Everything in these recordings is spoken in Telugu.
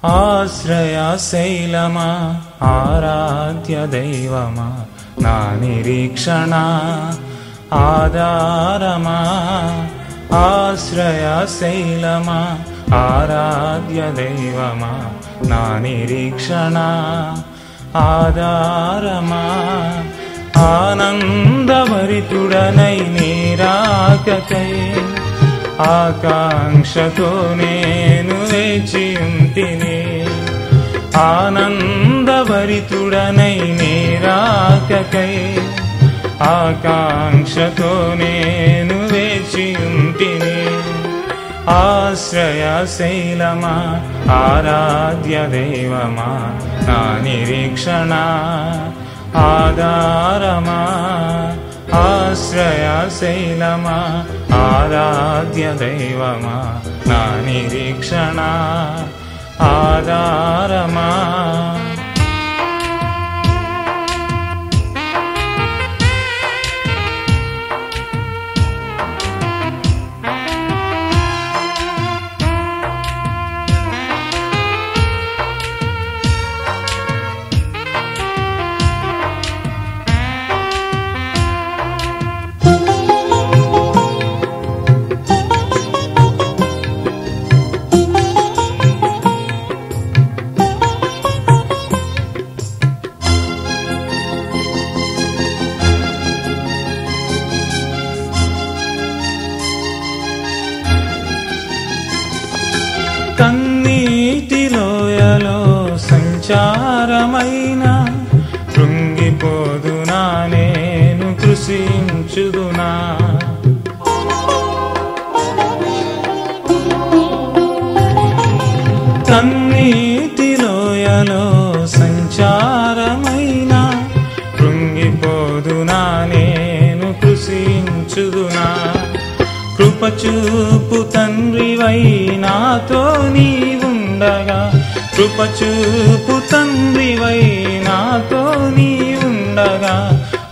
ఆశ్రయశైలమా ఆరాధ్య దైవమా నా నిరీక్షణ ఆధారమా. ఆశ్రయశైలమా ఆరాధ్య దైవమా నా నిరీక్షణ ఆధారమా. ఆనందభరితుడనై నీరాకకై ఆకాంక్షతో నేను వేచియుంటిని. ఆనందభరితుడనై నీరాకకై ఆకాంక్షతో నేను వేచియుంటిని. ఆశ్రయశైలమా ఆరాధ్య దైవమా నా నిరీక్షణ ఆధారమా. ఆశ్రయశైలమా ఆరాధ్య దైవమా నా నిరీక్షణ ఆధారమా. కన్నీటిలోయలో సంచారమైన కృంగిపోదునా నేను కృషించుదునా. కన్నీటిలోయలో సంచారమైన కృంగిపోదునా నేను కృషించుదునా. కృపచూపు తండ్రివై నాతో నీవుండగా, కృపచూపు తండ్రివై నాతో నీవుండగా,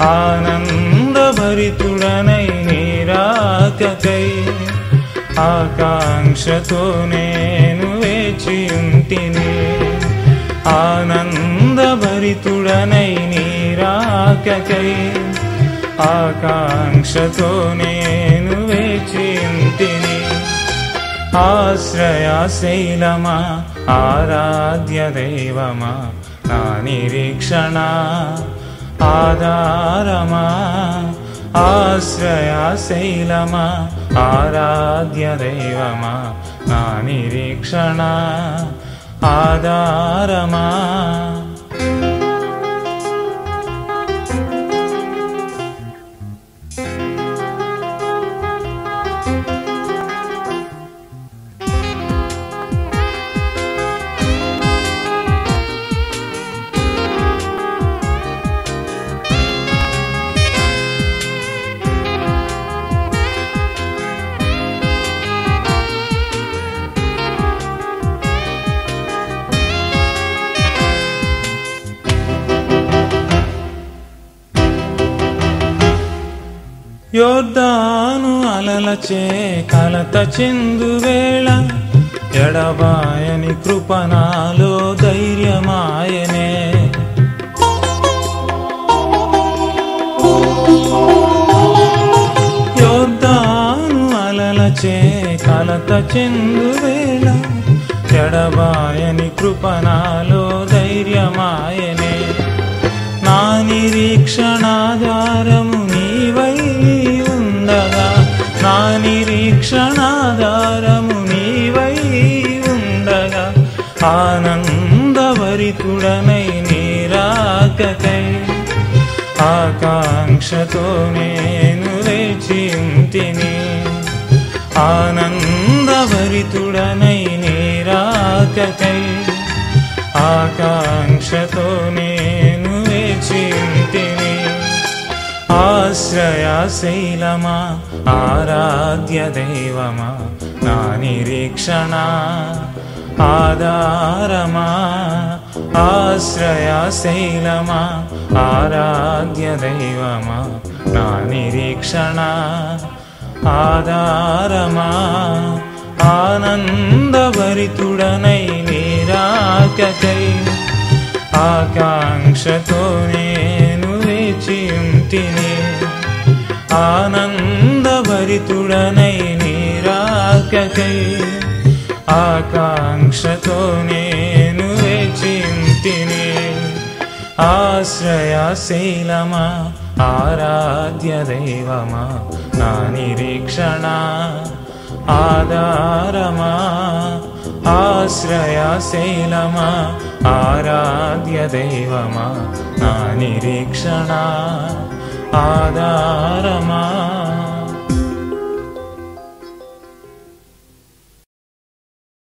ఆనందభరితుడనై నీరాకకై ఆకాంక్షతో నేను వేచియుంటిని. ఆనందభరితుడనై నీరాకకై ఆకాంక్షతో నేను వేచియుంటిని. ఆశ్రయశైలమా ఆరాధ్య దైవమా నా నిరీక్షణ ఆధారమా. ఆశ్రయశైలమా ఆరాధ్య దైవమా నా నిరీక్షణ ఆధారమా. యోర్దాను అలలచే కలత చెందువేళ ఎడబాయని కృపణాలో ధైర్యమాయనే. యోర్దాను అలలచే కలత చెందువేళ ఎడబాయని కృపణాలో ధైర్యమాయనే. నా నిరీక్షణాధారము నీవై ఉండగా, నా నిరీక్షణాధారము నీవై ఉండగా, ఆనందభరితుడనై నీరాకకై ఆకాంక్షతో నేను వేచియుంటిని. ఆనందభరితుడనై నీరాకకై ఆకాంక్షతో నేను వేచియుంటిని. ఆశ్రయశైలమా ఆరాధ్య దైవమా నా నిరీక్షణ ఆధారమా. ఆశ్రయశైలమా ఆరాధ్య దైవమా నా నిరీక్షణ ఆధారమా. ఆనందభరితుడనై నీరా రాకకై ఆకాంక్షతో నేను వేచియుంటిని ఆనందభరితుడనై నీ రాకకై ఆకాంక్షతో నేను వేచియుంటిని ఆశ్రయశైలమా ఆరాధ్య దైవమా నా నిరీక్షణ ఆధారమా ఆశ్రయశైలమా ఆరాధ్య దైవమా నా నిరీక్షణ ఆధారమా